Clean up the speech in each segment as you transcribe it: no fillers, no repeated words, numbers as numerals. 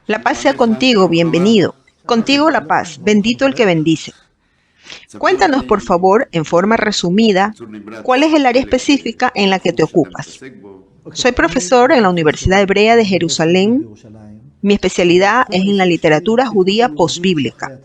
La paz sea contigo, bienvenido. Contigo la paz, bendito el que bendice. Cuéntanos, por favor, en forma resumida, cuál es el área específica en la que te ocupas. Soy profesor en la Universidad Hebrea de Jerusalén. Mi especialidad es en la literatura judía posbíblica.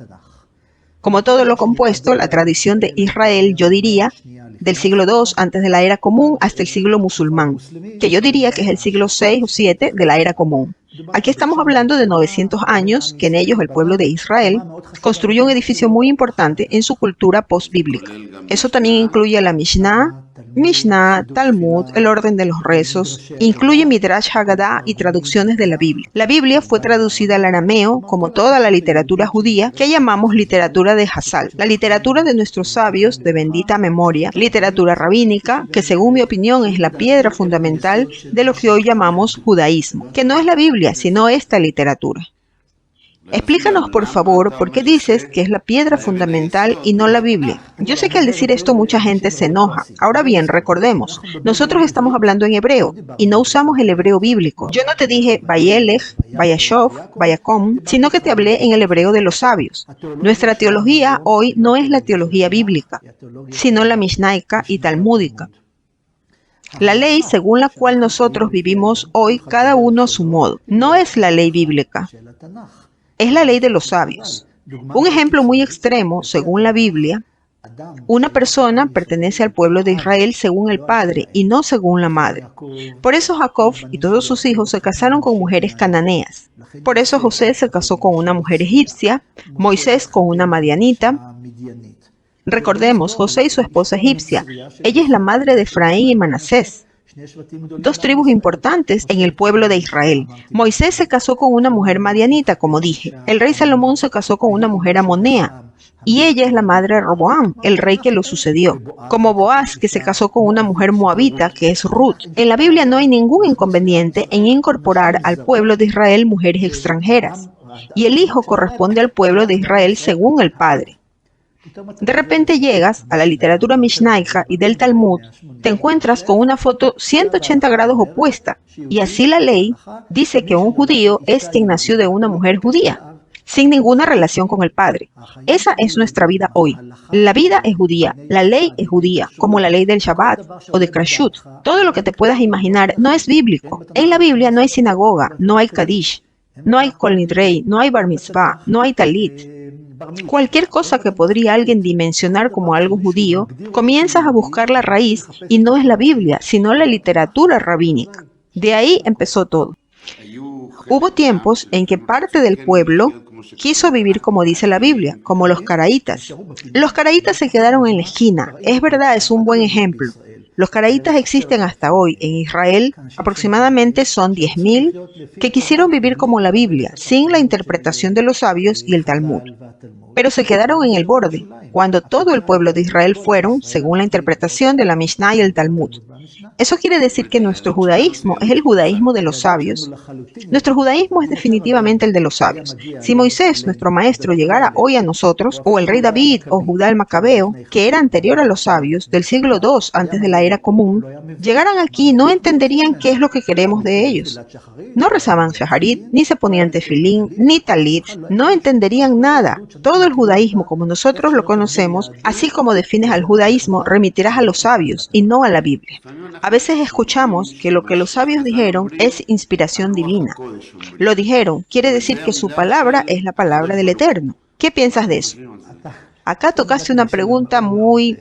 Como todo lo compuesto, la tradición de Israel, yo diría, del siglo II antes de la era común hasta el siglo musulmán, que yo diría que es el siglo VI o VII de la era común. Aquí estamos hablando de 900 años que en ellos el pueblo de Israel construyó un edificio muy importante en su cultura postbíblica. Eso también incluye la Mishnah, Talmud, el orden de los rezos, incluye Midrash Haggadah y traducciones de la Biblia. La Biblia fue traducida al arameo como toda la literatura judía que llamamos literatura de Hazal, la literatura de nuestros sabios de bendita memoria, literatura rabínica, que según mi opinión es la piedra fundamental de lo que hoy llamamos judaísmo, que no es la Biblia, sino esta literatura. Explícanos, por favor, por qué dices que es la piedra fundamental y no la Biblia. Yo sé que al decir esto mucha gente se enoja. Ahora bien, recordemos, nosotros estamos hablando en hebreo y no usamos el hebreo bíblico. Yo no te dije Vayelech, Vayashov, Vayakom, sino que te hablé en el hebreo de los sabios. Nuestra teología hoy no es la teología bíblica, sino la mishnaica y talmúdica. La ley según la cual nosotros vivimos hoy cada uno a su modo. No es la ley bíblica. Es la ley de los sabios. Un ejemplo muy extremo, según la Biblia, una persona pertenece al pueblo de Israel según el padre y no según la madre. Por eso Jacob y todos sus hijos se casaron con mujeres cananeas. Por eso José se casó con una mujer egipcia, Moisés con una madianita. Recordemos, José y su esposa egipcia. Ella es la madre de Efraín y Manasés, dos tribus importantes en el pueblo de Israel. Moisés se casó con una mujer madianita, como dije. El rey Salomón se casó con una mujer amonea, y ella es la madre de Roboam, el rey que lo sucedió. Como Boaz, que se casó con una mujer moabita, que es Ruth. En la Biblia no hay ningún inconveniente en incorporar al pueblo de Israel mujeres extranjeras, y el hijo corresponde al pueblo de Israel según el padre. De repente llegas a la literatura mishnaica y del Talmud, te encuentras con una foto 180 grados opuesta, y así la ley dice que un judío es quien nació de una mujer judía, sin ninguna relación con el padre. Esa es nuestra vida hoy. La vida es judía, la ley es judía, como la ley del Shabbat o de Krashut. Todo lo que te puedas imaginar no es bíblico. En la Biblia no hay sinagoga, no hay Kadish, no hay Kol Nidrei, no hay Bar Mitzvah, no hay Talit. Cualquier cosa que podría alguien dimensionar como algo judío, comienzas a buscar la raíz y no es la Biblia, sino la literatura rabínica. De ahí empezó todo. Hubo tiempos en que parte del pueblo quiso vivir como dice la Biblia, como los caraítas. Los caraítas se quedaron en la esquina. Es verdad, es un buen ejemplo. Los caraítas existen hasta hoy. En Israel aproximadamente son 10.000 que quisieron vivir como la Biblia, sin la interpretación de los sabios y el Talmud. Pero se quedaron en el borde, cuando todo el pueblo de Israel fueron, según la interpretación de la Mishnah y el Talmud. Eso quiere decir que nuestro judaísmo es el judaísmo de los sabios. Nuestro judaísmo es definitivamente el de los sabios. Si Moisés, nuestro maestro, llegara hoy a nosotros, o el rey David o Judá el Macabeo, que era anterior a los sabios, del siglo II antes de la era común, llegaran aquí no entenderían qué es lo que queremos de ellos. No rezaban shaharit, ni se ponían tefilín, ni talit, no entenderían nada. Todo el judaísmo como nosotros lo conocemos, así como defines al judaísmo, remitirás a los sabios y no a la Biblia. A veces escuchamos que lo que los sabios dijeron es inspiración divina. Lo dijeron, quiere decir que su palabra es la palabra del Eterno. ¿Qué piensas de eso? Acá tocaste una pregunta muy...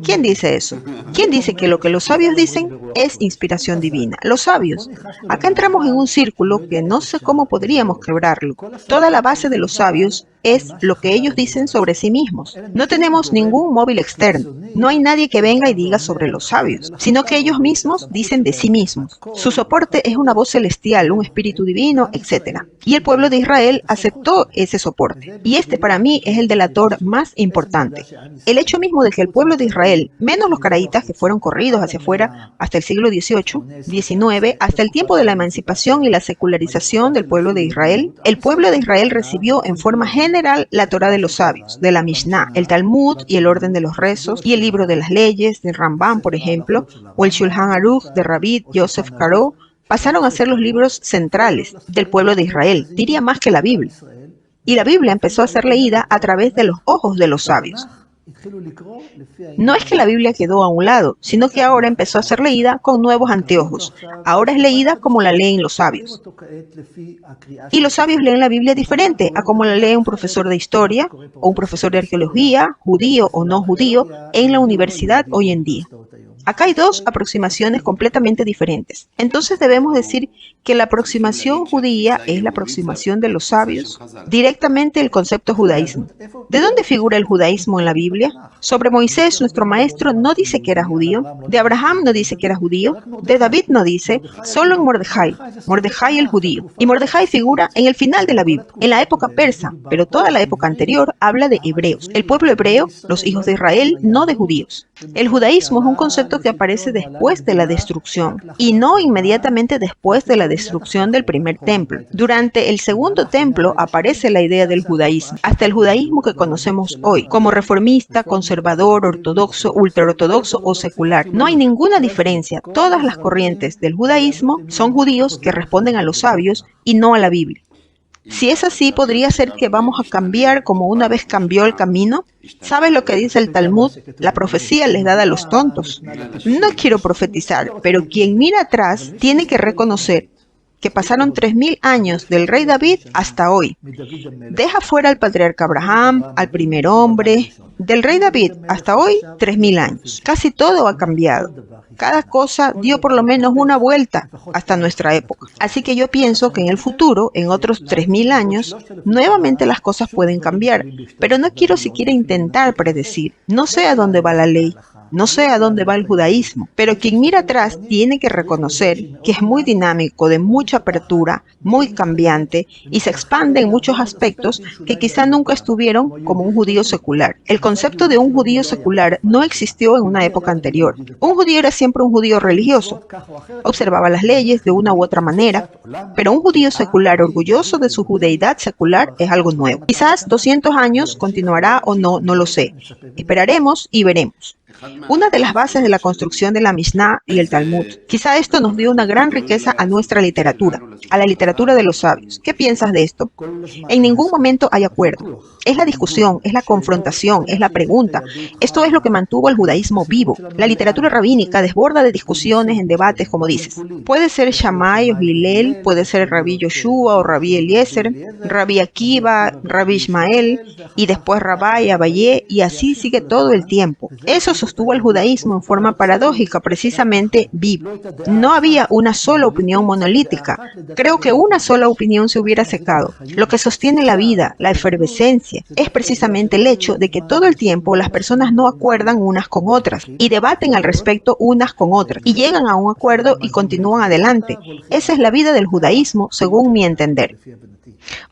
¿Quién dice eso? ¿Quién dice que lo que los sabios dicen es inspiración divina? Los sabios. Acá entramos en un círculo que no sé cómo podríamos quebrarlo. Toda la base de los sabios es lo que ellos dicen sobre sí mismos. No tenemos ningún móvil externo. No hay nadie que venga y diga sobre los sabios, sino que ellos mismos dicen de sí mismos. Su soporte es una voz celestial, un espíritu divino, etc. Y el pueblo de Israel aceptó ese soporte. Y este para mí es el delator más importante. El hecho mismo de que el pueblo de Israel, menos los caraítas que fueron corridos hacia afuera hasta el siglo XVIII, XIX, hasta el tiempo de la emancipación y la secularización del pueblo de Israel, el pueblo de Israel recibió en forma general la Torá de los sabios, de la Mishnah, el Talmud y el orden de los rezos, y el libro de las leyes, del Rambam, por ejemplo, o el Shulchan Aruch de Rabbi Yosef Karo, pasaron a ser los libros centrales del pueblo de Israel, diría más que la Biblia. Y la Biblia empezó a ser leída a través de los ojos de los sabios. No es que la Biblia quedó a un lado, sino que ahora empezó a ser leída con nuevos anteojos. Ahora es leída como la leen los sabios. Y los sabios leen la Biblia diferente a como la lee un profesor de historia o un profesor de arqueología, judío o no judío, en la universidad hoy en día. Acá hay dos aproximaciones completamente diferentes. Entonces debemos decir que la aproximación judía es la aproximación de los sabios, directamente el concepto judaísmo. ¿De dónde figura el judaísmo en la Biblia? Sobre Moisés, nuestro maestro, no dice que era judío. De Abraham no dice que era judío. De David no dice. Solo en Mordejai. Mordejai el judío. Y Mordejai figura en el final de la Biblia, en la época persa, pero toda la época anterior habla de hebreos. El pueblo hebreo, los hijos de Israel, no de judíos. El judaísmo es un concepto que aparece después de la destrucción y no inmediatamente después de la destrucción del primer templo. Durante el segundo templo aparece la idea del judaísmo, hasta el judaísmo que conocemos hoy, como reformista, conservador, ortodoxo, ultraortodoxo o secular. No hay ninguna diferencia. Todas las corrientes del judaísmo son judíos que responden a los sabios y no a la Biblia. Si es así, podría ser que vamos a cambiar como una vez cambió el camino. ¿Sabes lo que dice el Talmud? La profecía les da a los tontos. No quiero profetizar, pero quien mira atrás tiene que reconocer que pasaron 3000 años del rey David hasta hoy. Deja fuera al patriarca Abraham, al primer hombre. Del rey David hasta hoy, 3000 años. Casi todo ha cambiado. Cada cosa dio por lo menos una vuelta hasta nuestra época. Así que yo pienso que en el futuro, en otros 3000 años, nuevamente las cosas pueden cambiar. Pero no quiero siquiera intentar predecir. No sé a dónde va la ley. No sé a dónde va el judaísmo, pero quien mira atrás tiene que reconocer que es muy dinámico, de mucha apertura, muy cambiante y se expande en muchos aspectos que quizá nunca estuvieron como un judío secular. El concepto de un judío secular no existió en una época anterior. Un judío era siempre un judío religioso, observaba las leyes de una u otra manera, pero un judío secular orgulloso de su judeidad secular es algo nuevo. Quizás 200 años continuará o no, no lo sé. Esperaremos y veremos. Una de las bases de la construcción de la Mishnah y el Talmud. Quizá esto nos dio una gran riqueza a nuestra literatura, a la literatura de los sabios. ¿Qué piensas de esto? En ningún momento hay acuerdo. Es la discusión, es la confrontación, es la pregunta. Esto es lo que mantuvo el judaísmo vivo. La literatura rabínica desborda de discusiones, en debates, como dices. Puede ser Shammai o Hillel, puede ser Rabí Yoshua o Rabí Eliezer, Rabí Akiva, Rabí Ishmael, y después Rabbi Abayé, y así sigue todo el tiempo. Eso sostuvo el judaísmo en forma paradójica, precisamente vivo. No había una sola opinión monolítica. Creo que una sola opinión se hubiera secado. Lo que sostiene la vida, la efervescencia, es precisamente el hecho de que todo el tiempo las personas no acuerdan unas con otras y debaten al respecto unas con otras y llegan a un acuerdo y continúan adelante. Esa es la vida del judaísmo, según mi entender.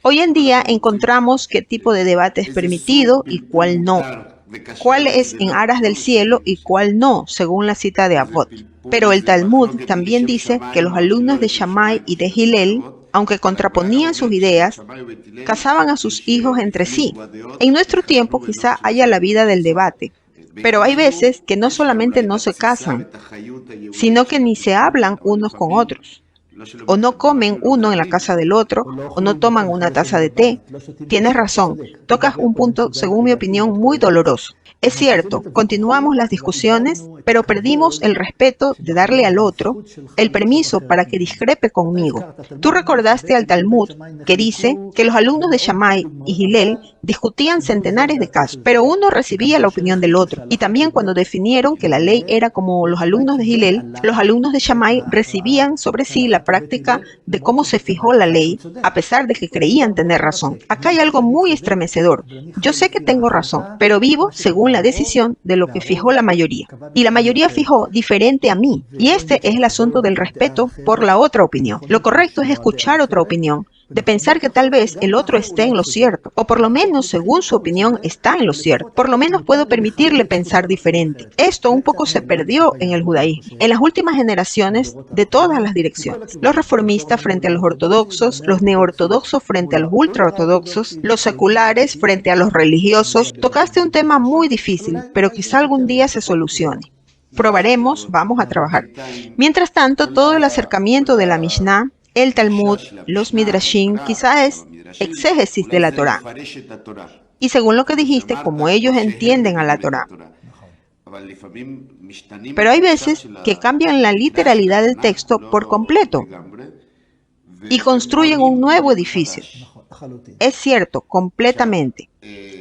Hoy en día encontramos qué tipo de debate es permitido y cuál no. Cuál es en aras del cielo y cuál no, según la cita de Avot. Pero el Talmud también dice que los alumnos de Shammai y de Hillel, aunque contraponían sus ideas, casaban a sus hijos entre sí. En nuestro tiempo quizá haya la vida del debate, pero hay veces que no solamente no se casan, sino que ni se hablan unos con otros. O no comen uno en la casa del otro, o no toman una taza de té. Tienes razón, tocas un punto, según mi opinión, muy doloroso. Es cierto, continuamos las discusiones, pero perdimos el respeto de darle al otro el permiso para que discrepe conmigo. Tú recordaste al Talmud, que dice que los alumnos de Shammai y Hillel discutían centenares de casos, pero uno recibía la opinión del otro. Y también cuando definieron que la ley era como los alumnos de Hillel, los alumnos de Shammai recibían sobre sí la práctica de cómo se fijó la ley, a pesar de que creían tener razón. Acá hay algo muy estremecedor. Yo sé que tengo razón, pero vivo según la decisión de lo que fijó la mayoría. Y la mayoría fijó diferente a mí. Y este es el asunto del respeto por la otra opinión. Lo correcto es escuchar otra opinión, de pensar que tal vez el otro esté en lo cierto, o por lo menos según su opinión está en lo cierto. Por lo menos puedo permitirle pensar diferente. Esto un poco se perdió en el judaísmo, en las últimas generaciones de todas las direcciones. Los reformistas frente a los ortodoxos, los neoortodoxos frente a los ultraortodoxos, los seculares frente a los religiosos. Tocaste un tema muy difícil, pero quizá algún día se solucione. Probaremos, vamos a trabajar. Mientras tanto, todo el acercamiento de la Mishnah, el Talmud, los Midrashim, quizá es exégesis de la Torá. Y según lo que dijiste, como ellos entienden a la Torá. Pero hay veces que cambian la literalidad del texto por completo y construyen un nuevo edificio. Es cierto, completamente.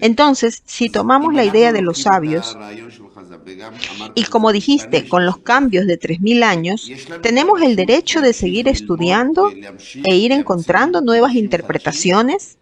Entonces, si tomamos la idea de los sabios, y como dijiste, con los cambios de 3000 años, tenemos el derecho de seguir estudiando e ir encontrando nuevas interpretaciones.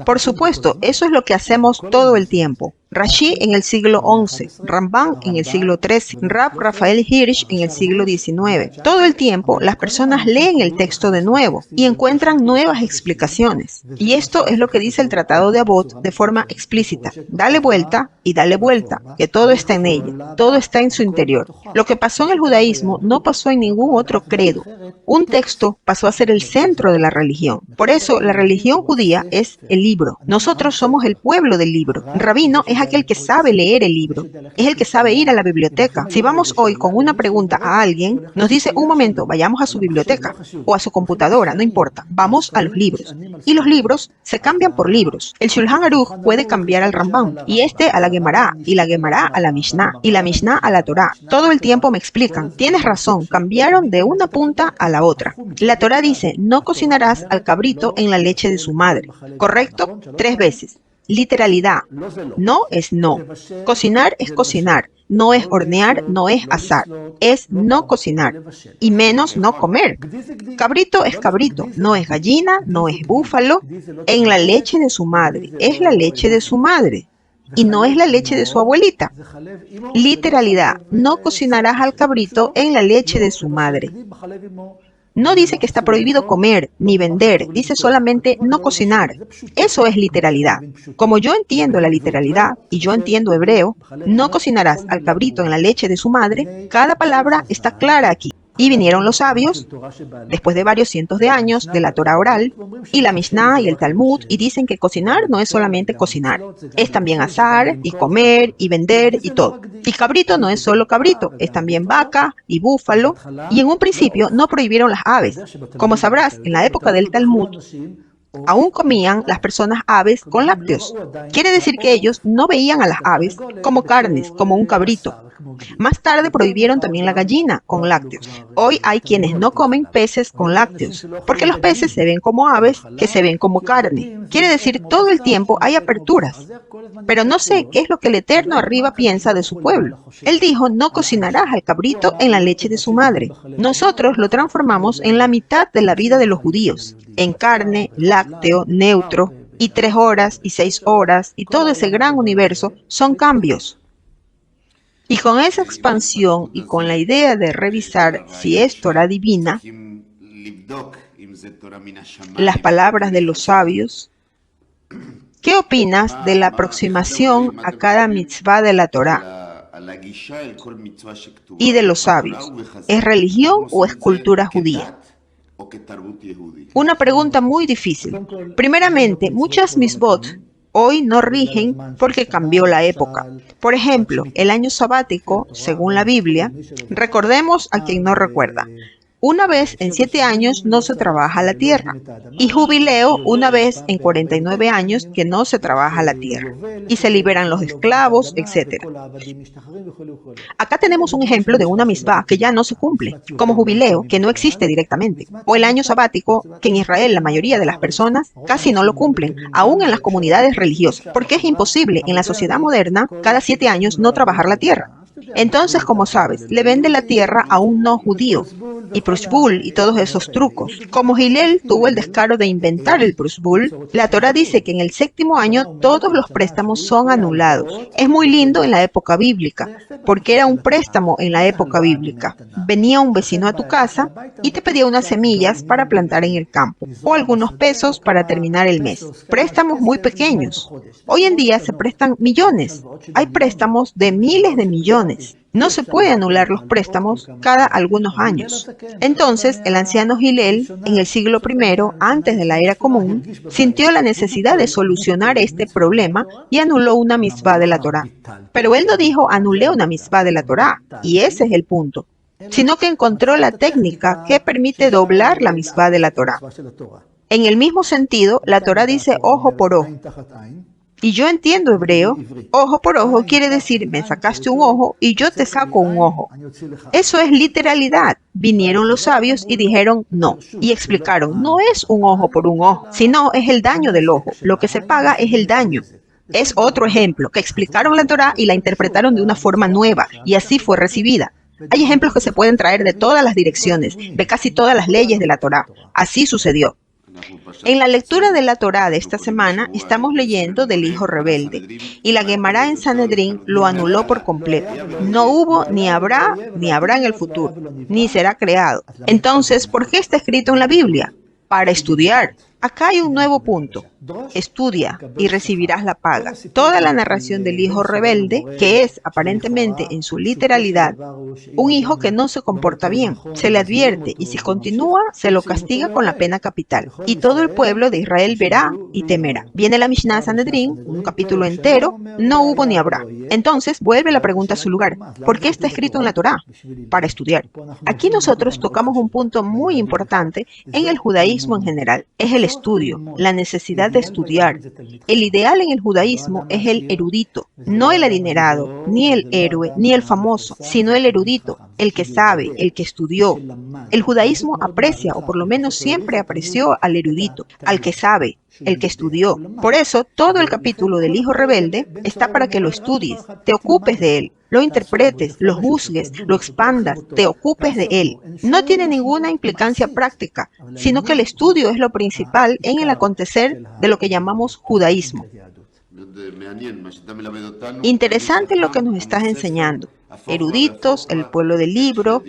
Por supuesto, eso es lo que hacemos todo el tiempo. Rashi en el siglo XI, Ramban en el siglo XIII, Rav Rafael Hirsch en el siglo XIX. Todo el tiempo las personas leen el texto de nuevo y encuentran nuevas explicaciones. Y esto es lo que dice el Tratado de Avot de forma explícita. Dale vuelta y dale vuelta, que todo está en ella, todo está en su interior. Lo que pasó en el judaísmo no pasó en ningún otro credo. Un texto pasó a ser el centro de la religión. Por eso la religión judía es el libro. Nosotros somos el pueblo del libro. El rabino es aquel que sabe leer el libro, es el que sabe ir a la biblioteca. Si vamos hoy con una pregunta a alguien, nos dice, un momento, vayamos a su biblioteca o a su computadora, no importa, vamos a los libros. Y los libros se cambian por libros. El Shulchan Aruch puede cambiar al Rambam, y este a la Gemara, y la Gemara a la Mishnah, y la Mishnah a la Torá. Todo el tiempo me explican, tienes razón, cambiaron de una punta a la otra. La Torá dice, no cocinarás al cabrito en la leche de su madre. ¿Correcto? 3 veces. Literalidad. No es no. Cocinar es cocinar. No es hornear, no es asar. Es no cocinar. Y menos no comer. Cabrito es cabrito. No es gallina, no es búfalo. En la leche de su madre. Es la leche de su madre. Y no es la leche de su abuelita. Literalidad. No cocinarás al cabrito en la leche de su madre. No dice que está prohibido comer ni vender, dice solamente no cocinar. Eso es literalidad. Como yo entiendo la literalidad y yo entiendo hebreo, no cocinarás al cabrito en la leche de su madre, cada palabra está clara aquí. Y vinieron los sabios, después de varios cientos de años, de la Torah oral, y la Mishnah y el Talmud, y dicen que cocinar no es solamente cocinar, es también asar, y comer, y vender, y todo. Y cabrito no es solo cabrito, es también vaca y búfalo, y en un principio no prohibieron las aves. Como sabrás, en la época del Talmud, aún comían las personas aves con lácteos. Quiere decir que ellos no veían a las aves como carnes, como un cabrito. Más tarde prohibieron también la gallina con lácteos. Hoy hay quienes no comen peces con lácteos, porque los peces se ven como aves que se ven como carne. Quiere decir, todo el tiempo hay aperturas. Pero no sé qué es lo que el Eterno arriba piensa de su pueblo. Él dijo, no cocinarás al cabrito en la leche de su madre. Nosotros lo transformamos en la mitad de la vida de los judíos, en carne, lácteo, neutro, y 3 horas y 6 horas, y todo ese gran universo son cambios. Y con esa expansión y con la idea de revisar si es Torah divina, las palabras de los sabios, ¿qué opinas de la aproximación a cada mitzvah de la Torah y de los sabios? ¿Es religión o es cultura judía? Una pregunta muy difícil. Primeramente, muchas mitzvot hoy no rigen porque cambió la época. Por ejemplo, el año sabático, según la Biblia, recordemos a quien no recuerda. Una vez en 7 años no se trabaja la tierra, y jubileo una vez en 49 años que no se trabaja la tierra, y se liberan los esclavos, etc. Acá tenemos un ejemplo de una misbah que ya no se cumple, como jubileo, que no existe directamente, o el año sabático, que en Israel la mayoría de las personas casi no lo cumplen, aún en las comunidades religiosas, porque es imposible en la sociedad moderna cada 7 años no trabajar la tierra. Entonces, como sabes, le vende la tierra a un no judío, y Prusbul y todos esos trucos. Como Hillel tuvo el descaro de inventar el Prusbul, la Torah dice que en el 7º año todos los préstamos son anulados. Es muy lindo en la época bíblica, porque era un préstamo en la época bíblica. Venía un vecino a tu casa y te pedía unas semillas para plantar en el campo, o algunos pesos para terminar el mes. Préstamos muy pequeños. Hoy en día se prestan millones. Hay préstamos de miles de millones. obligaciones. No se puede anular los préstamos cada algunos años. Entonces, el anciano Hillel, en el siglo I, antes de la era común, sintió la necesidad de solucionar este problema y anuló una mitzvah de la Torá. Pero él no dijo anulé una mitzvah de la Torá, y ese es el punto, sino que encontró la técnica que permite doblar la mitzvah de la Torá. En el mismo sentido, la Torá dice ojo por ojo. Y yo entiendo hebreo, ojo por ojo quiere decir me sacaste un ojo y yo te saco un ojo. Eso es literalidad. Vinieron los sabios y dijeron no, y explicaron, no es un ojo por un ojo, sino es el daño del ojo. Lo que se paga es el daño. Es otro ejemplo, que explicaron la Torá y la interpretaron de una forma nueva, y así fue recibida. Hay ejemplos que se pueden traer de todas las direcciones, de casi todas las leyes de la Torá. Así sucedió. En la lectura de la Torá de esta semana estamos leyendo del hijo rebelde y la Guemará en Sanedrín lo anuló por completo. No hubo ni habrá en el futuro, ni será creado. Entonces, ¿por qué está escrito en la Biblia? Para estudiar. Acá hay un nuevo punto. Estudia y recibirás la paga. Toda la narración del hijo rebelde, que es aparentemente en su literalidad un hijo que no se comporta bien, se le advierte y si continúa se lo castiga con la pena capital. Y todo el pueblo de Israel verá y temerá. Viene la Mishnah Sanedrín, un capítulo entero, no hubo ni habrá. Entonces vuelve la pregunta a su lugar. ¿Por qué está escrito en la Torá? Para estudiar. Aquí nosotros tocamos un punto muy importante en el judaísmo en general. Es el estudio, la necesidad de estudiar. El ideal en el judaísmo es el erudito, no el adinerado, ni el héroe, ni el famoso, sino el erudito, el que sabe, el que estudió. El judaísmo aprecia, o por lo menos siempre apreció al erudito, al que sabe, el que estudió. Por eso, todo el capítulo del hijo rebelde está para que lo estudies, te ocupes de él, lo interpretes, lo juzgues, lo expandas, te ocupes de él. No tiene ninguna implicancia práctica, sino que el estudio es lo principal en el acontecer de lo que llamamos judaísmo. Interesante lo que nos estás enseñando. Eruditos, el pueblo del libro,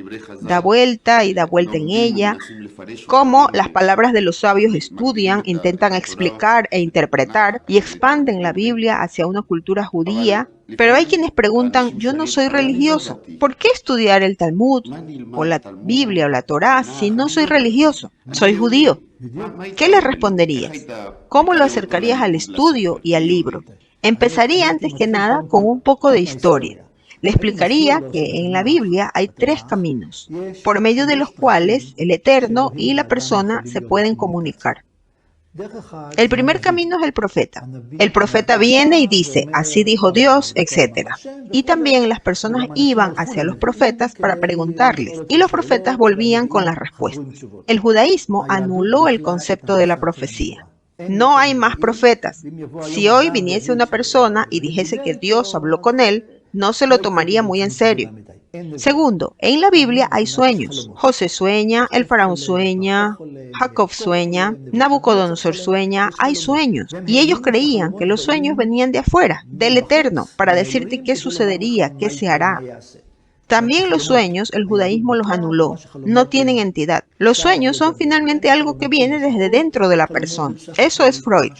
da vuelta y da vuelta en ella, cómo las palabras de los sabios estudian, intentan explicar e interpretar y expanden la Biblia hacia una cultura judía. Pero hay quienes preguntan, yo no soy religioso, ¿por qué estudiar el Talmud o la Biblia o la Torá si no soy religioso? Soy judío. ¿Qué le responderías? ¿Cómo lo acercarías al estudio y al libro? Empezaría antes que nada con un poco de historia. Le explicaría que en la Biblia hay 3 caminos, por medio de los cuales el Eterno y la persona se pueden comunicar. El primer camino es el profeta. El profeta viene y dice, así dijo Dios, etc. Y también las personas iban hacia los profetas para preguntarles, y los profetas volvían con las respuestas. El judaísmo anuló el concepto de la profecía. No hay más profetas. Si hoy viniese una persona y dijese que Dios habló con él, no se lo tomaría muy en serio. Segundo, en la Biblia hay sueños. José sueña, el faraón sueña, Jacob sueña, Nabucodonosor sueña, hay sueños. Y ellos creían que los sueños venían de afuera, del Eterno, para decirte qué sucedería, qué se hará. También los sueños, el judaísmo los anuló, no tienen entidad. Los sueños son finalmente algo que viene desde dentro de la persona. Eso es Freud.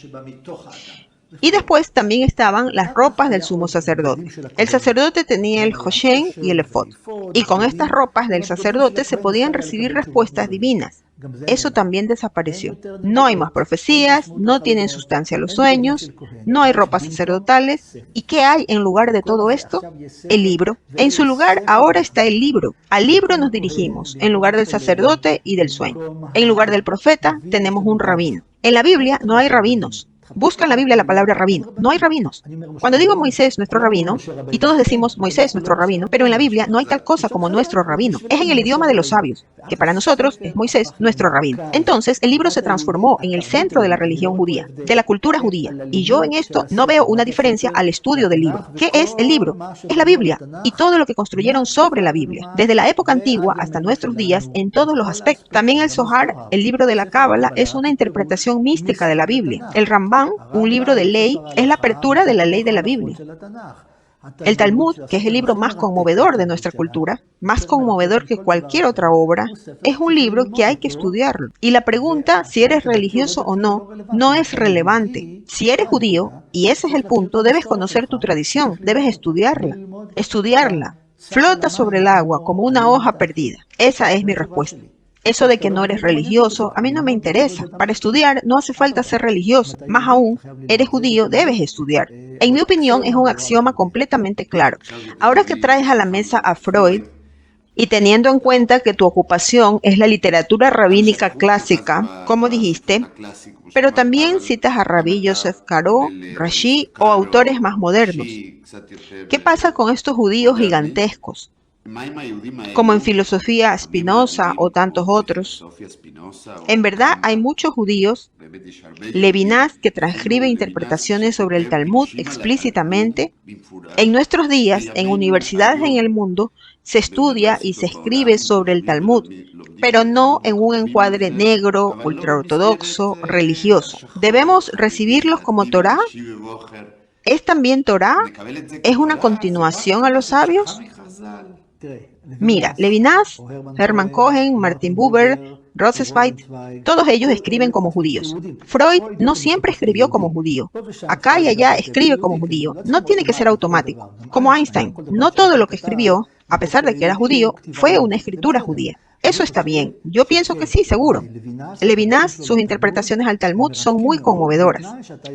Y después también estaban las ropas del sumo sacerdote. El sacerdote tenía el Hoshen y el efod. Y con estas ropas del sacerdote se podían recibir respuestas divinas. Eso también desapareció. No hay más profecías, no tienen sustancia los sueños, no hay ropas sacerdotales. ¿Y qué hay en lugar de todo esto? El libro. En su lugar ahora está el libro. Al libro nos dirigimos, en lugar del sacerdote y del sueño. En lugar del profeta tenemos un rabino. En la Biblia no hay rabinos. Busca en la Biblia la palabra rabino. No hay rabinos. Cuando digo Moisés, nuestro rabino, y todos decimos Moisés, nuestro rabino, pero en la Biblia no hay tal cosa como nuestro rabino. Es en el idioma de los sabios, que para nosotros es Moisés, nuestro rabino. Entonces, el libro se transformó en el centro de la religión judía, de la cultura judía. Y yo en esto no veo una diferencia al estudio del libro. ¿Qué es el libro? Es la Biblia y todo lo que construyeron sobre la Biblia, desde la época antigua hasta nuestros días, en todos los aspectos. También el Zohar, el libro de la Cábala, es una interpretación mística de la Biblia. El Rambam, un libro de ley, es la apertura de la ley de la Biblia. El Talmud, que es el libro más conmovedor de nuestra cultura, más conmovedor que cualquier otra obra, es un libro que hay que estudiarlo. Y la pregunta, si eres religioso o no, no es relevante. Si eres judío, y ese es el punto, debes conocer tu tradición, debes estudiarla. Flota sobre el agua como una hoja perdida. Esa es mi respuesta. Eso de que no eres religioso, a mí no me interesa. Para estudiar no hace falta ser religioso. Más aún, eres judío, debes estudiar. En mi opinión, es un axioma completamente claro. Ahora que traes a la mesa a Freud, y teniendo en cuenta que tu ocupación es la literatura rabínica clásica, como dijiste, pero también citas a Rabí Yosef Karo, Rashi o autores más modernos. ¿Qué pasa con estos judíos gigantescos, como en filosofía Spinoza o tantos otros? En verdad hay muchos judíos, Levinas, que transcribe interpretaciones sobre el Talmud explícitamente. En nuestros días, en universidades en el mundo, se estudia y se escribe sobre el Talmud, pero no en un encuadre negro, ultraortodoxo, religioso. ¿Debemos recibirlos como Torá? ¿Es también Torá? ¿Es una continuación a los sabios? Mira, Levinas, Hermann Cohen, Martin Buber, Rosenzweig, todos ellos escriben como judíos. Freud no siempre escribió como judío. Acá y allá escribe como judío. No tiene que ser automático. Como Einstein, no todo lo que escribió, a pesar de que era judío, fue una escritura judía. Eso está bien. Yo pienso que sí, seguro. Levinas, sus interpretaciones al Talmud son muy conmovedoras,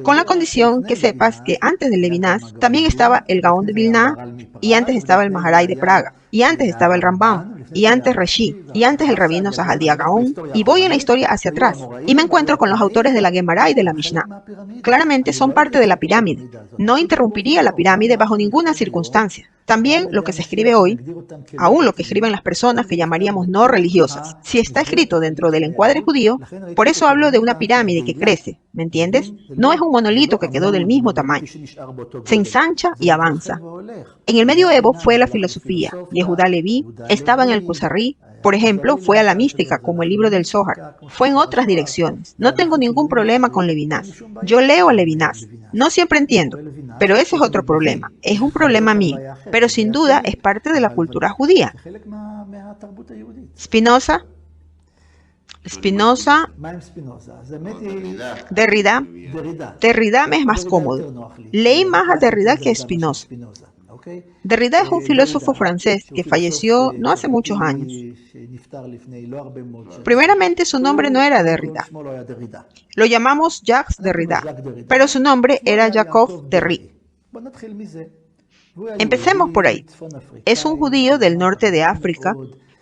con la condición que sepas que antes de Levinas también estaba el Gaón de Vilna, y antes estaba el Maharay de Praga, y antes estaba el Rambam, y antes Rashi, y antes el rabino Sahadia Gaón, y voy en la historia hacia atrás, y me encuentro con los autores de la Gemara y de la Mishnah. Claramente son parte de la pirámide. No interrumpiría la pirámide bajo ninguna circunstancia. También lo que se escribe hoy, aún lo que escriben las personas que llamaríamos no religiosas, si está escrito dentro del encuadre judío, por eso hablo de una pirámide que crece, ¿me entiendes? No es un monolito que quedó del mismo tamaño. Se ensancha y avanza. En el medioevo fue la filosofía. Yehuda Leví estaba en el Kuzari, por ejemplo, fue a la mística, como el libro del Zohar. Fue en otras direcciones. No tengo ningún problema con Levinas. Yo leo a Levinas. No siempre entiendo, pero ese es otro problema. Es un problema mío, pero sin duda es parte de la cultura judía. Spinoza, Derrida. Derrida me es más cómodo. Leí más a Derrida que a Spinoza. Derrida es un filósofo francés que falleció no hace muchos años. Primeramente, su nombre no era Derrida. Lo llamamos Jacques Derrida, pero su nombre era Jacob Derry. Empecemos por ahí. Es un judío del norte de África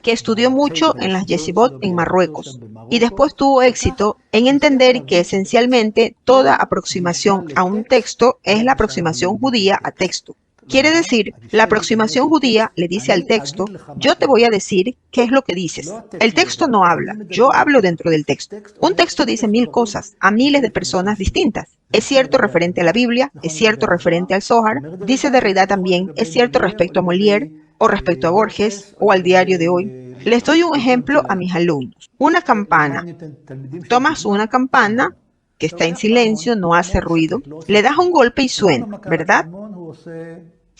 que estudió mucho en las yeshivot en Marruecos y después tuvo éxito en entender que esencialmente toda aproximación a un texto es la aproximación judía a texto. Quiere decir, la aproximación judía le dice al texto, yo te voy a decir qué es lo que dices. El texto no habla, yo hablo dentro del texto. Un texto dice mil cosas a miles de personas distintas. Es cierto referente a la Biblia, es cierto referente al Zohar, dice Derrida también, es cierto respecto a Molière, o respecto a Borges, o al diario de hoy. Les doy un ejemplo a mis alumnos. Una campana. Tomas una campana que está en silencio, no hace ruido, le das un golpe y suena, ¿verdad?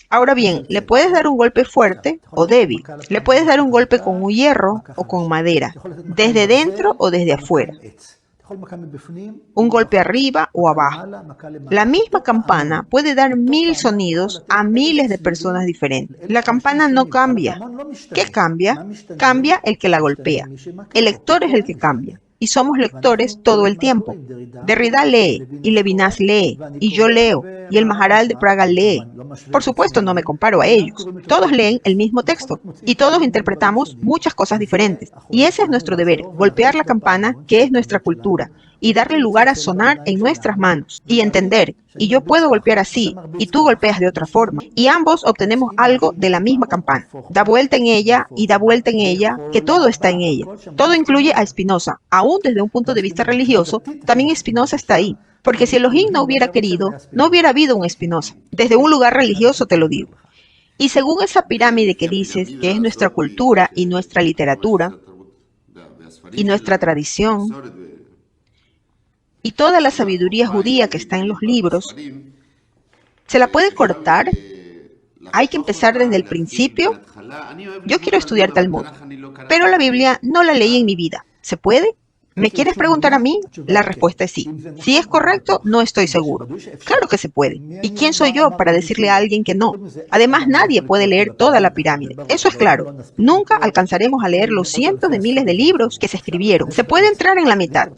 Ahora bien, le puedes dar un golpe fuerte o débil, le puedes dar un golpe con un hierro o con madera, desde dentro o desde afuera, un golpe arriba o abajo. La misma campana puede dar 1000 sonidos a miles de personas diferentes. La campana no cambia. ¿Qué cambia? Cambia el que la golpea. El lector es el que cambia. Y somos lectores todo el tiempo. Derrida lee, y Levinas lee, y yo leo, y el Maharal de Praga lee. Por supuesto, no me comparo a ellos. Todos leen el mismo texto, y todos interpretamos muchas cosas diferentes. Y ese es nuestro deber, golpear la campana, que es nuestra cultura, y darle lugar a sonar en nuestras manos, y entender, y yo puedo golpear así, y tú golpeas de otra forma, y ambos obtenemos algo de la misma campana. Da vuelta en ella, y da vuelta en ella, que todo está en ella. Todo incluye a Spinoza. Aún desde un punto de vista religioso, también Spinoza está ahí. Porque si Elohim no hubiera querido, no hubiera habido un Spinoza. Desde un lugar religioso te lo digo. Y según esa pirámide que dices, que es nuestra cultura y nuestra literatura, y nuestra tradición, y toda la sabiduría judía que está en los libros, ¿se la puede cortar? ¿Hay que empezar desde el principio? Yo quiero estudiar Talmud, pero la Biblia no la leí en mi vida. ¿Se puede? ¿Me quieres preguntar a mí? La respuesta es sí. Si es correcto, no estoy seguro. Claro que se puede. ¿Y quién soy yo para decirle a alguien que no? Además, nadie puede leer toda la pirámide. Eso es claro. Nunca alcanzaremos a leer los cientos de miles de libros que se escribieron. Se puede entrar en la mitad.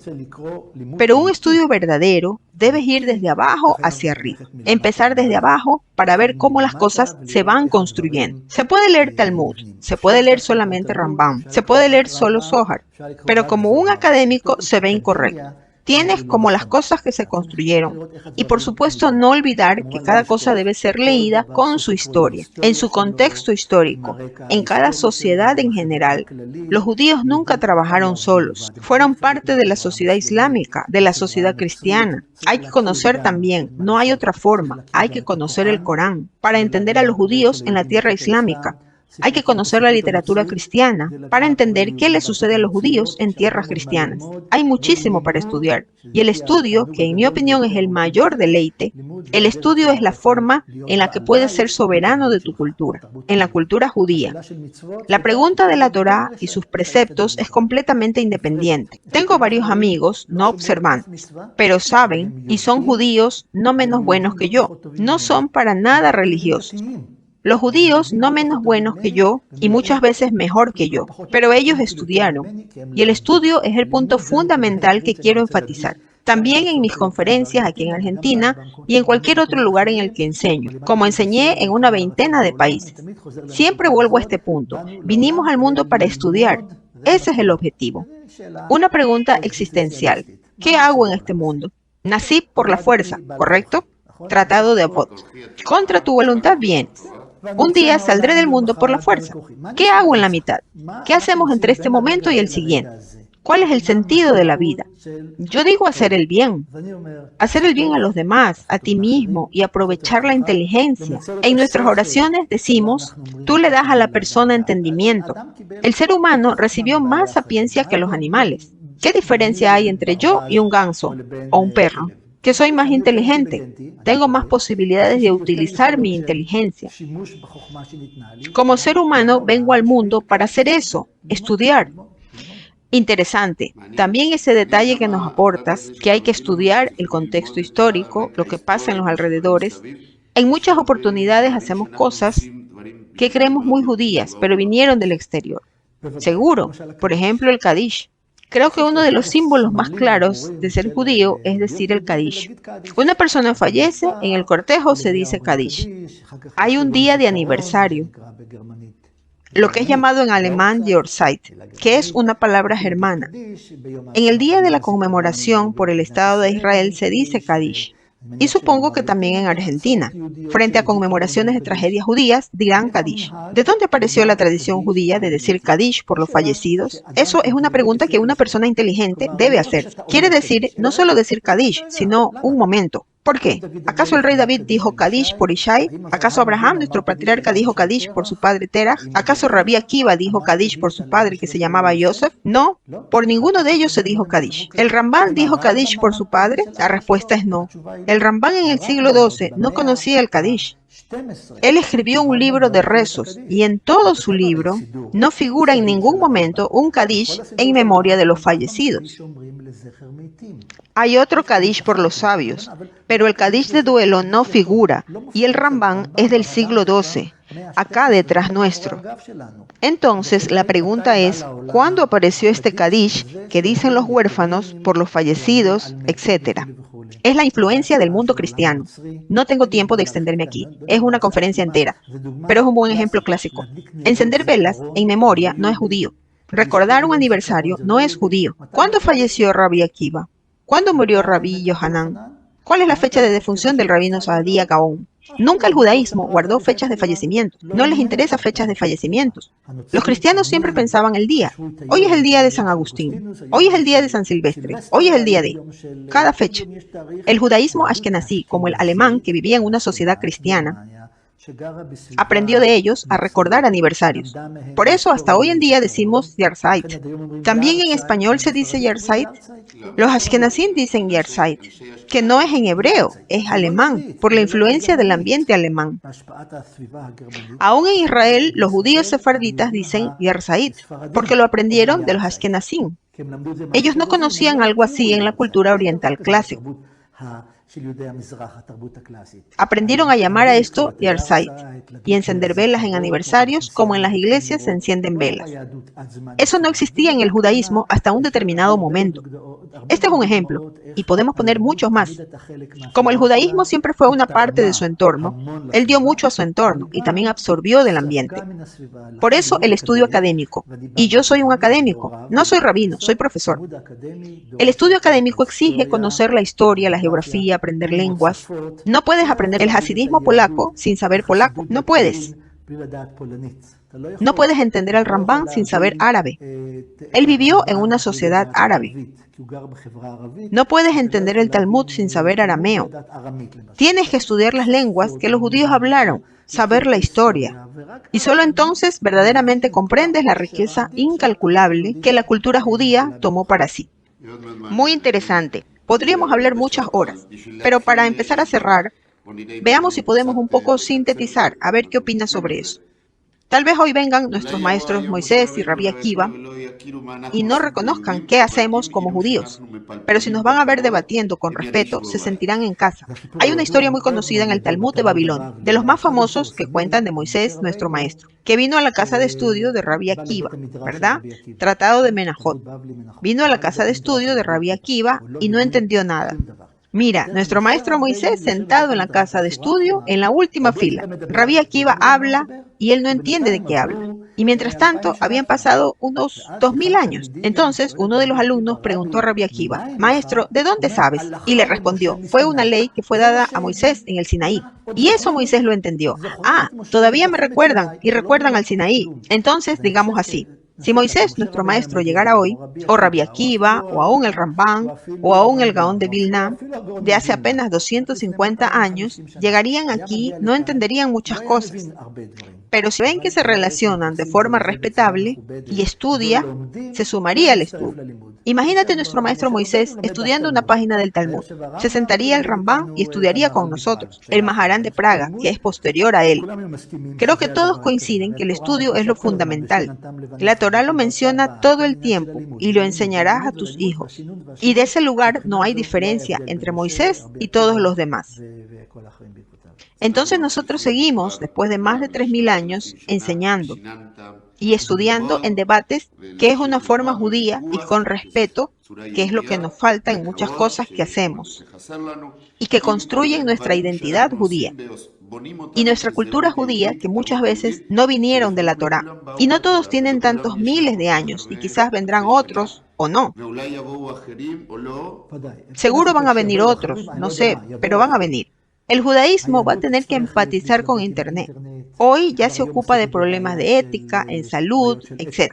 Pero un estudio verdadero debes ir desde abajo hacia arriba. Empezar desde abajo para ver cómo las cosas se van construyendo. Se puede leer Talmud, se puede leer solamente Rambam, se puede leer solo Zohar, pero como un académico se ve incorrecto. Tienes como las cosas que se construyeron. Y por supuesto no olvidar que cada cosa debe ser leída con su historia, en su contexto histórico, en cada sociedad en general. Los judíos nunca trabajaron solos, fueron parte de la sociedad islámica, de la sociedad cristiana. Hay que conocer también, no hay otra forma, hay que conocer el Corán para entender a los judíos en la tierra islámica. Hay que conocer la literatura cristiana para entender qué le sucede a los judíos en tierras cristianas. Hay muchísimo para estudiar. Y el estudio, que en mi opinión es el mayor deleite, el estudio es la forma en la que puedes ser soberano de tu cultura, en la cultura judía. La pregunta de la Torá y sus preceptos es completamente independiente. Tengo varios amigos no observantes, pero saben y son judíos no menos buenos que yo. No son para nada religiosos. Los judíos no menos buenos que yo y muchas veces mejor que yo, pero ellos estudiaron. Y el estudio es el punto fundamental que quiero enfatizar. También en mis conferencias aquí en Argentina y en cualquier otro lugar en el que enseño, como enseñé en una veintena de países. Siempre vuelvo a este punto. Vinimos al mundo para estudiar. Ese es el objetivo. Una pregunta existencial. ¿Qué hago en este mundo? Nací por la fuerza, ¿correcto? Tratado de Avot. Contra tu voluntad vienes. Un día saldré del mundo por la fuerza. ¿Qué hago en la mitad? ¿Qué hacemos entre este momento y el siguiente? ¿Cuál es el sentido de la vida? Yo digo hacer el bien. Hacer el bien a los demás, a ti mismo y aprovechar la inteligencia. En nuestras oraciones decimos, tú le das a la persona entendimiento. El ser humano recibió más sapiencia que los animales. ¿Qué diferencia hay entre yo y un ganso o un perro? Que soy más inteligente, tengo más posibilidades de utilizar mi inteligencia. Como ser humano vengo al mundo para hacer eso, estudiar. Interesante, también ese detalle que nos aportas, que hay que estudiar el contexto histórico, lo que pasa en los alrededores. En muchas oportunidades hacemos cosas que creemos muy judías, pero vinieron del exterior. Seguro, por ejemplo el Kadish. Creo que uno de los símbolos más claros de ser judío es decir el Kadish. Una persona fallece, en el cortejo se dice Kadish. Hay un día de aniversario, lo que es llamado en alemán Yahrzeit, que es una palabra germana. En el día de la conmemoración por el Estado de Israel se dice Kadish. Y supongo que también en Argentina, frente a conmemoraciones de tragedias judías, dirán Kadish. ¿De dónde apareció la tradición judía de decir Kadish por los fallecidos? Eso es una pregunta que una persona inteligente debe hacer. Quiere decir no solo decir Kadish, sino un momento. ¿Por qué? ¿Acaso el rey David dijo Kadish por Ishai? ¿Acaso Abraham, nuestro patriarca, dijo Kadish por su padre Terah? ¿Acaso Rabí Akiva dijo Kadish por su padre que se llamaba Yosef? No, por ninguno de ellos se dijo Kadish. ¿El Rambán dijo Kadish por su padre? La respuesta es no. El Rambán en el siglo XII no conocía el Kadish. Él escribió un libro de rezos y en todo su libro no figura en ningún momento un Kadish en memoria de los fallecidos. Hay otro Kadish por los sabios, pero el Kadish de duelo no figura y el Rambán es del siglo XII, acá detrás nuestro. Entonces la pregunta es, ¿cuándo apareció este Kadish que dicen los huérfanos por los fallecidos, etcétera? Es la influencia del mundo cristiano. No tengo tiempo de extenderme aquí, es una conferencia entera, pero es un buen ejemplo clásico. Encender velas en memoria no es judío. Recordar un aniversario no es judío. ¿Cuándo falleció Rabí Akiva? ¿Cuándo murió Rabí Yohanan? ¿Cuál es la fecha de defunción del rabino Saadia Gaón? Nunca el judaísmo guardó fechas de fallecimiento. No les interesa fechas de fallecimientos. Los cristianos siempre pensaban el día. Hoy es el día de San Agustín. Hoy es el día de San Silvestre. Hoy es el día de... Cada fecha. El judaísmo ashkenazí, como el alemán que vivía en una sociedad cristiana, Aprendió de ellos a recordar aniversarios. Por eso hasta hoy en día decimos Yahrzeit. También en español se dice Yahrzeit. Los Ashkenazim dicen Yahrzeit, que no es en hebreo, es alemán, por la influencia del ambiente alemán. Aún en Israel, los judíos sefarditas dicen Yahrzeit, porque lo aprendieron de los Ashkenazim. Ellos no conocían algo así en la cultura oriental clásica. Aprendieron a llamar a esto Yahrzeit y encender velas en aniversarios como en las iglesias se encienden velas. Eso no existía en el judaísmo hasta un determinado momento. Este es un ejemplo, y podemos poner muchos más. Como el judaísmo siempre fue una parte de su entorno, él dio mucho a su entorno y también absorbió del ambiente. Por eso el estudio académico. Y yo soy un académico, no soy rabino, soy profesor. El estudio académico exige conocer la historia, la geografía, aprender lenguas. No puedes aprender el hasidismo polaco sin saber polaco, no puedes. No puedes entender al Rambán sin saber árabe. Él vivió en una sociedad árabe. No puedes entender el Talmud sin saber arameo. Tienes que estudiar las lenguas que los judíos hablaron, saber la historia. Y solo entonces verdaderamente comprendes la riqueza incalculable que la cultura judía tomó para sí. Muy interesante. Podríamos hablar muchas horas, pero para empezar a cerrar, veamos si podemos un poco sintetizar, a ver qué opinas sobre eso. Tal vez hoy vengan nuestros maestros Moisés y Rabbi Akiva y no reconozcan qué hacemos como judíos, pero si nos van a ver debatiendo con respeto, se sentirán en casa. Hay una historia muy conocida en el Talmud de Babilonia, de los más famosos que cuentan de Moisés, nuestro maestro, que vino a la casa de estudio de Rabbi Akiva, ¿verdad? Tratado de Menajot. Vino a la casa de estudio de Rabbi Akiva y no entendió nada. Mira, nuestro maestro Moisés sentado en la casa de estudio en la última fila. Rabbi Akiva habla y él no entiende de qué habla. Y mientras tanto, habían pasado unos 2000 años. Entonces, uno de los alumnos preguntó a Rabbi Akiva, maestro, ¿de dónde sabes? Y le respondió, fue una ley que fue dada a Moisés en el Sinaí. Y eso Moisés lo entendió. Ah, todavía me recuerdan y recuerdan al Sinaí. Entonces, digamos así. Si Moisés, nuestro maestro, llegara hoy, o Rabbi Akiva, o aún el Rambán, o aún el Gaón de Vilna, de hace apenas 250 años, llegarían aquí, no entenderían muchas cosas. Pero si ven que se relacionan de forma respetable y estudia, se sumaría al estudio. Imagínate nuestro maestro Moisés estudiando una página del Talmud. Se sentaría el Rambán y estudiaría con nosotros, el Maharán de Praga, que es posterior a él. Creo que todos coinciden que el estudio es lo fundamental. La Torá lo menciona todo el tiempo y lo enseñarás a tus hijos. Y de ese lugar no hay diferencia entre Moisés y todos los demás. Entonces nosotros seguimos, después de más de 3000 años, enseñando y estudiando en debates que es una forma judía y con respeto, que es lo que nos falta en muchas cosas que hacemos y que construyen nuestra identidad judía y nuestra cultura judía, que muchas veces no vinieron de la Torá. Y no todos tienen tantos miles de años y quizás vendrán otros o no. Seguro van a venir otros, no sé, pero van a venir. El judaísmo va a tener que empatizar con Internet. Hoy ya se ocupa de problemas de ética, en salud, etc.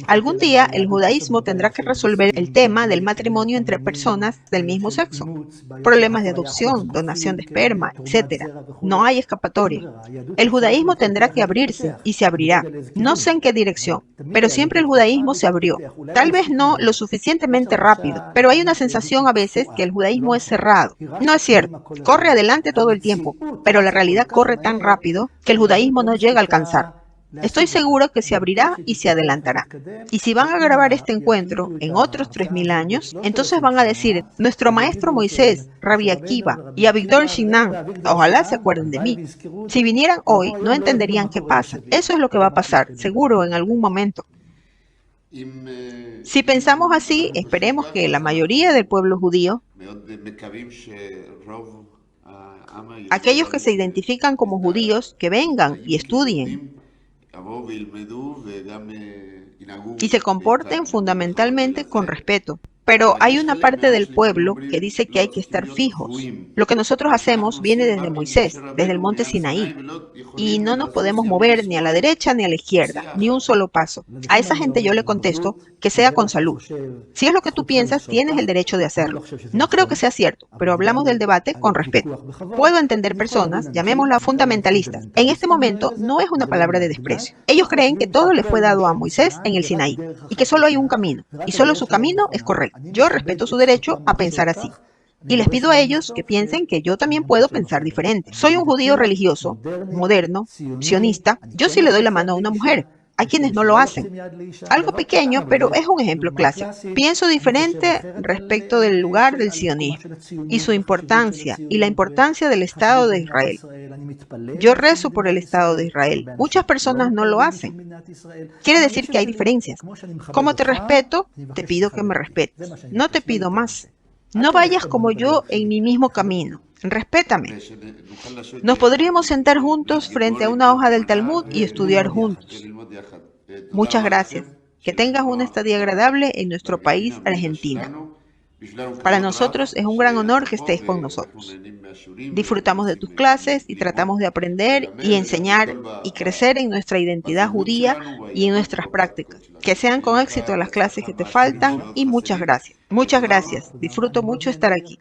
Algún día el judaísmo tendrá que resolver el tema del matrimonio entre personas del mismo sexo, problemas de adopción, donación de esperma, etc. No hay escapatoria. El judaísmo tendrá que abrirse y se abrirá. No sé en qué dirección, pero siempre el judaísmo se abrió. Tal vez no lo suficientemente rápido, pero hay una sensación a veces que el judaísmo es cerrado. No es cierto, corre adelante todo el tiempo, pero la realidad corre tan rápido que el judaísmo no llega a alcanzar. Estoy seguro que se abrirá y se adelantará. Y si van a grabar este encuentro en otros 3000 años, entonces van a decir, nuestro maestro Moisés, Rabbi Akiva y Avigdor Shinan, ojalá se acuerden de mí. Si vinieran hoy, no entenderían qué pasa. Eso es lo que va a pasar, seguro, en algún momento. Si pensamos así, esperemos que la mayoría del pueblo judío, aquellos que se identifican como judíos, que vengan y estudien y se comporten fundamentalmente con respeto. Pero hay una parte del pueblo que dice que hay que estar fijos. Lo que nosotros hacemos viene desde Moisés, desde el monte Sinaí, y no nos podemos mover ni a la derecha ni a la izquierda, ni un solo paso. A esa gente yo le contesto que sea con salud. Si es lo que tú piensas, tienes el derecho de hacerlo. No creo que sea cierto, pero hablamos del debate con respeto. Puedo entender personas, llamémoslas fundamentalistas. En este momento no es una palabra de desprecio. Ellos creen que todo le fue dado a Moisés en el Sinaí y que solo hay un camino, y solo su camino es correcto. Yo respeto su derecho a pensar así. Y les pido a ellos que piensen que yo también puedo pensar diferente. Soy un judío religioso, moderno, sionista. Yo sí le doy la mano a una mujer. Hay quienes no lo hacen. Algo pequeño, pero es un ejemplo clásico. Pienso diferente respecto del lugar del sionismo y su importancia y la importancia del Estado de Israel. Yo rezo por el Estado de Israel. Muchas personas no lo hacen. Quiere decir que hay diferencias. Como te respeto, te pido que me respetes. No te pido más. No vayas como yo en mi mismo camino. Respétame. Nos podríamos sentar juntos frente a una hoja del Talmud y estudiar juntos. Muchas gracias. Que tengas una estadía agradable en nuestro país, Argentina. Para nosotros es un gran honor que estés con nosotros. Disfrutamos de tus clases y tratamos de aprender y enseñar y crecer en nuestra identidad judía y en nuestras prácticas. Que sean con éxito las clases que te faltan y muchas gracias. Muchas gracias. Disfruto mucho estar aquí.